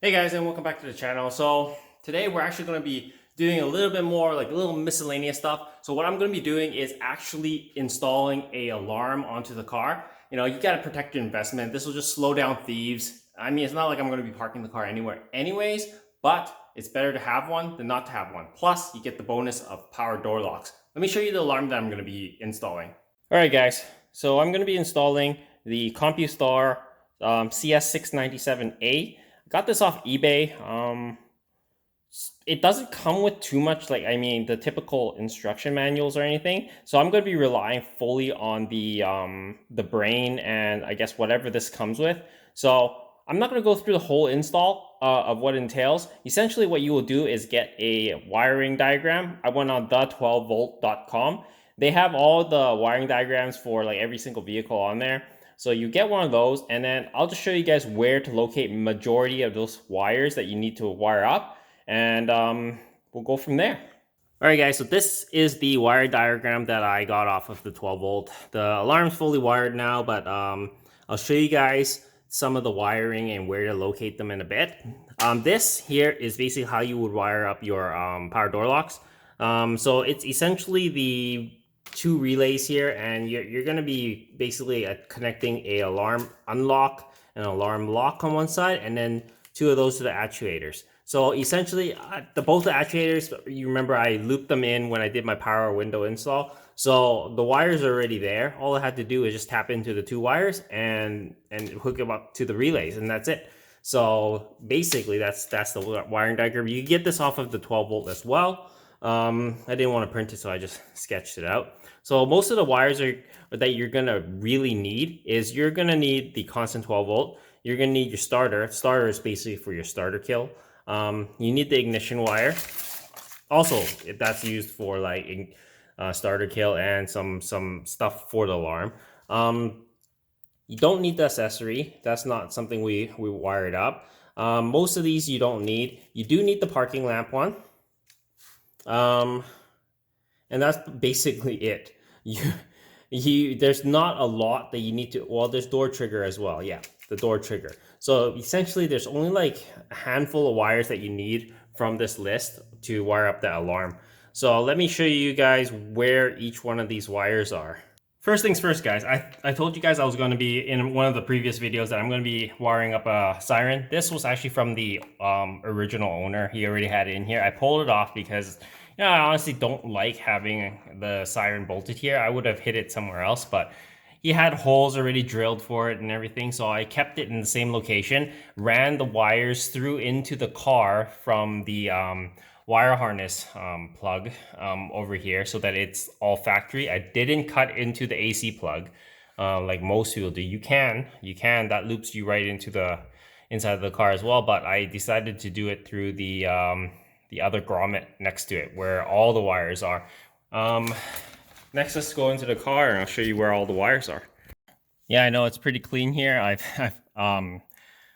Hey guys, and welcome back to the channel. So today we're actually going to be doing a little bit more like a little miscellaneous stuff. So what I'm going to be doing is actually installing a alarm onto the car. You got to protect your investment. This will just slow down thieves. I mean, it's not like I'm going to be parking the car anywhere anyways, but it's better to have one than not to have one. Plus, you get the bonus of power door locks. Let me show you the alarm that I'm going to be installing. All right, guys. So I'm going to be installing the Compustar CS697A. Got this off eBay. It doesn't come with too much, the typical instruction manuals or anything. So I'm going to be relying fully on the brain and I guess whatever this comes with. So I'm not going to go through the whole install of what it entails. Essentially, what you will do is get a wiring diagram. I went on the12volt.com. They have all the wiring diagrams for like every single vehicle on there. So you get one of those, and then I'll just show you guys where to locate majority of those wires that you need to wire up, and we'll go from there. All right, guys, so this is the wire diagram that I got off of the 12 volt. The alarm's fully wired now, but I'll show you guys some of the wiring and where to locate them in a bit. This here is basically how you would wire up your power door locks. So it's essentially the two relays here, and you're going to be basically connecting a alarm unlock and alarm lock on one side, and then two of those to the actuators. So essentially, both the actuators, you remember I looped them in when I did my power window install. So the wires are already there. All I had to do is just tap into the two wires and hook them up to the relays, and that's it. So basically, that's the wiring diagram. You get this off of the 12 volt as well. I didn't want to print it, so I just sketched it out. So most of the wires that you're gonna really need is you're gonna need the constant 12 volt. You're gonna need your starter. Starter is basically for your starter kill. You need the ignition wire. Also, that's used for like starter kill and some stuff for the alarm. You don't need the accessory. That's not something we wired up. Most of these you don't need. You do need the parking lamp one. And that's basically it. There's not a lot that you need to. Well, there's door trigger as well. Yeah, the door trigger. So essentially, there's only like a handful of wires that you need from this list to wire up that alarm. So let me show you guys where each one of these wires are. First things first, guys. I told you guys I was going to be in one of the previous videos that I'm going to be wiring up a siren. This was actually from the original owner. He already had it in here. I pulled it off because I honestly don't like having the siren bolted here. I would have hit it somewhere else, but he had holes already drilled for it and everything, so I kept it in the same location, ran the wires through into the car from the wire harness plug over here so that it's all factory. I didn't cut into the AC plug like most people do. You can, that loops you right into the inside of the car as well, but I decided to do it through the other grommet next to it where all the wires are. Next, let's go into the car and I'll show you where all the wires are. Yeah, I know it's pretty clean here. I've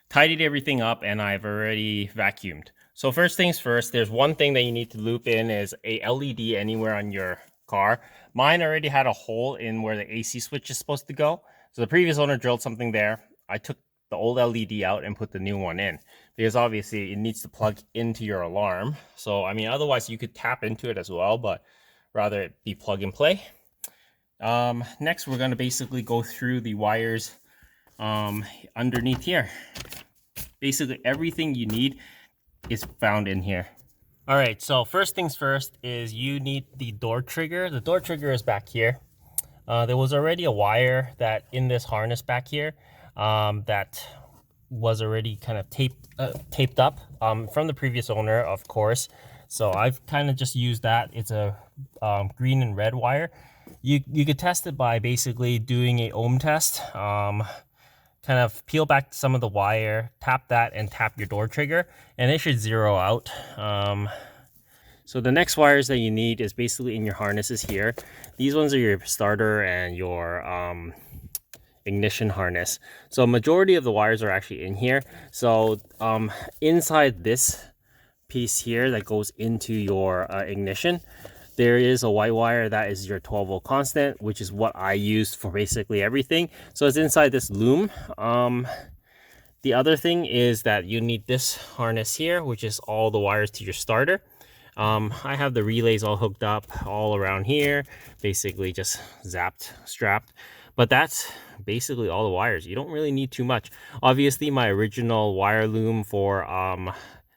tidied everything up and I've already vacuumed. So first things first, there's one thing that you need to loop in is a LED anywhere on your car. Mine already had a hole in where the AC switch is supposed to go. So the previous owner drilled something there. I took the old LED out and put the new one in because obviously it needs to plug into your alarm. So, I mean, otherwise you could tap into it as well, but rather it be plug and play. Next, we're going to basically go through the wires underneath here. Basically, everything you need is found in here. All right, so first things first is you need the door trigger. The door trigger is back here. There was already a wire that in this harness back here that was already kind of taped up from the previous owner, of course. So I've kind of just used that. It's a green and red wire. You could test it by basically doing a ohm test. Kind of peel back some of the wire, tap that, and tap your door trigger, and it should zero out. So the next wires that you need is basically in your harnesses here. These ones are your starter and your ignition harness. So majority of the wires are actually in here. So inside this piece here that goes into your ignition, there is a white wire that is your 12 volt constant, which is what I used for basically everything. So it's inside this loom. The other thing is that you need this harness here, which is all the wires to your starter. I have the relays all hooked up all around here, basically just strapped. But that's basically all the wires. You don't really need too much. Obviously, my original wire loom for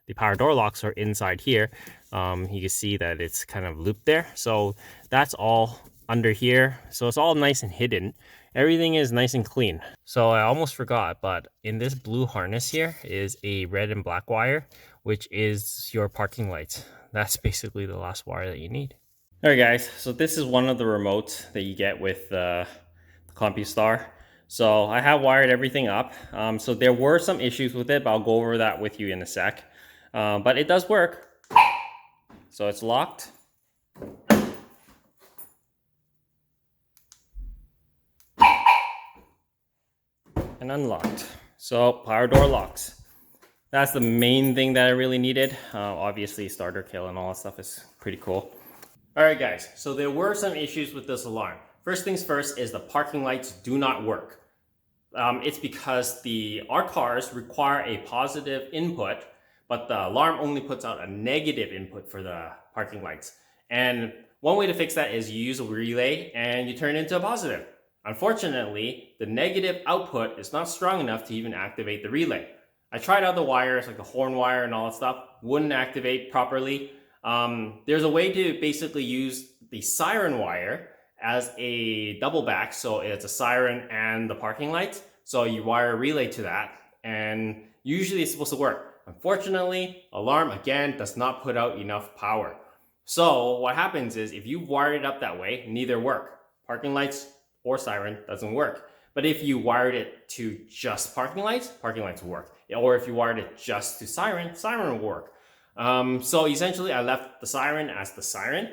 the power door locks are inside here. You can see that it's kind of looped there. So that's all under here. So it's all nice and hidden. Everything is nice and clean. So I almost forgot, but in this blue harness here is a red and black wire, which is your parking lights. That's basically the last wire that you need. All right, guys. So this is one of the remotes that you get with the Compustar. So I have wired everything up. So there were some issues with it, but I'll go over that with you in a sec. But it does work. So it's locked. And unlocked. So power door locks. That's the main thing that I really needed. Obviously starter kill and all that stuff is pretty cool. All right, guys, so there were some issues with this alarm. First things first is the parking lights do not work. It's because our cars require a positive input, but the alarm only puts out a negative input for the parking lights. And one way to fix that is you use a relay and you turn it into a positive. Unfortunately, the negative output is not strong enough to even activate the relay. I tried other wires like the horn wire and all that stuff, wouldn't activate properly. There's a way to basically use the siren wire as a double back, so it's a siren and the parking lights. So you wire a relay to that, and usually it's supposed to work. Unfortunately, alarm again does not put out enough power. So what happens is if you wire it up that way, neither work. Parking lights or siren doesn't work. But if you wired it to just parking lights will work. Or if you wired it just to siren will work. So essentially I left the siren as the siren,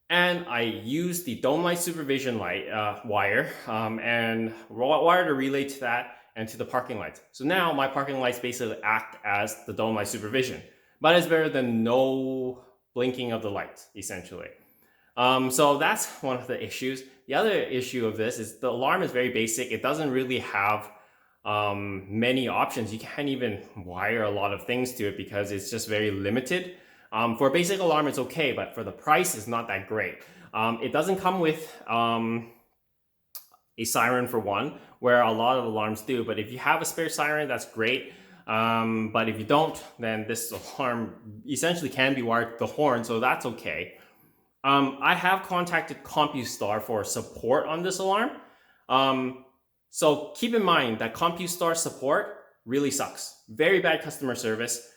and I used the dome light supervision light wire and wired a relay to that and to the parking lights. So now my parking lights basically act as the dome light supervision, but it's better than no blinking of the lights essentially. So that's one of the issues. The other issue of this is the alarm is very basic. It doesn't really have many options. You can't even wire a lot of things to it because it's just very limited. For a basic alarm, it's okay, but for the price, it's not that great. It doesn't come with a siren for one, where a lot of alarms do. But if you have a spare siren, that's great. But if you don't, then this alarm essentially can be wired to the horn, so that's okay. I have contacted Compustar for support on this alarm. So keep in mind that Compustar support really sucks. Very bad customer service.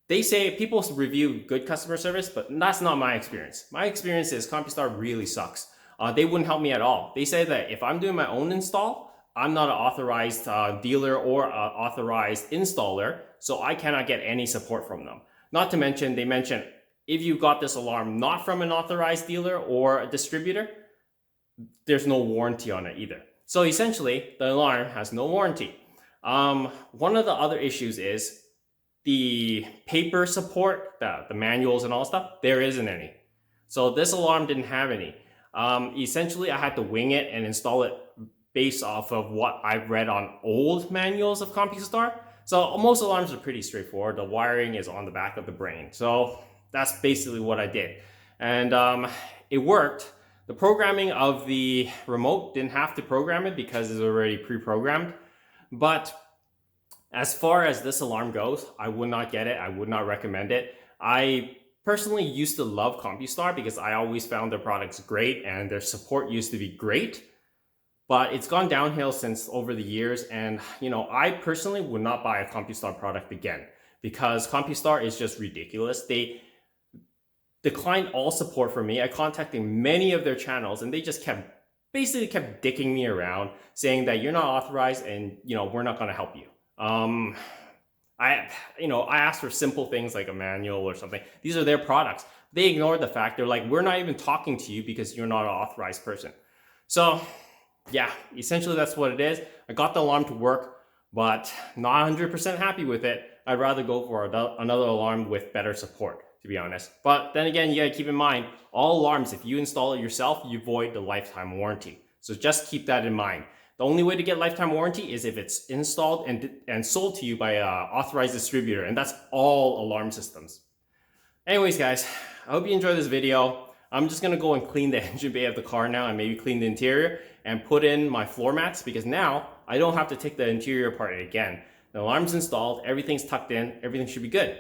They say people review good customer service, but that's not my experience. My experience is Compustar really sucks. They wouldn't help me at all. They say that if I'm doing my own install, I'm not an authorized dealer or authorized installer, so I cannot get any support from them. Not to mention, they mention if you got this alarm not from an authorized dealer or a distributor, there's no warranty on it either. So essentially, the alarm has no warranty. One of the other issues is the paper support, the manuals and all stuff, there isn't any. So this alarm didn't have any. Essentially, I had to wing it and install it based off of what I've read on old manuals of Compustar. So most alarms are pretty straightforward. The wiring is on the back of the brain. So that's basically what I did. And it worked. The programming of the remote didn't have to program it because it's already pre-programmed. But as far as this alarm goes, I would not get it. I would not recommend it. I personally used to love Compustar because I always found their products great and their support used to be great. But it's gone downhill since over the years. And I personally would not buy a Compustar product again because Compustar is just ridiculous. They declined all support from me. I contacted many of their channels and they just basically kept dicking me around saying that you're not authorized and we're not going to help you. I asked for simple things like a manual or something. These are their products. They ignored the fact. They're like, we're not even talking to you because you're not an authorized person. So yeah, essentially that's what it is. I got the alarm to work, but not 100% happy with it. I'd rather go for another alarm with better support, to be honest. But then again, you gotta keep in mind, all alarms, if you install it yourself, you void the lifetime warranty. So just keep that in mind. The only way to get lifetime warranty is if it's installed and sold to you by an authorized distributor, and that's all alarm systems. Anyways, guys, I hope you enjoyed this video. I'm just gonna go and clean the engine bay of the car now and maybe clean the interior and put in my floor mats, because now I don't have to take the interior apart again. The alarm's installed, everything's tucked in, everything should be good.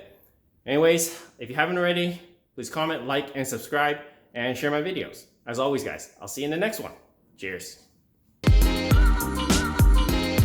Anyways, if you haven't already, please comment, like, and subscribe, and share my videos. As always, guys, I'll see you in the next one. Cheers.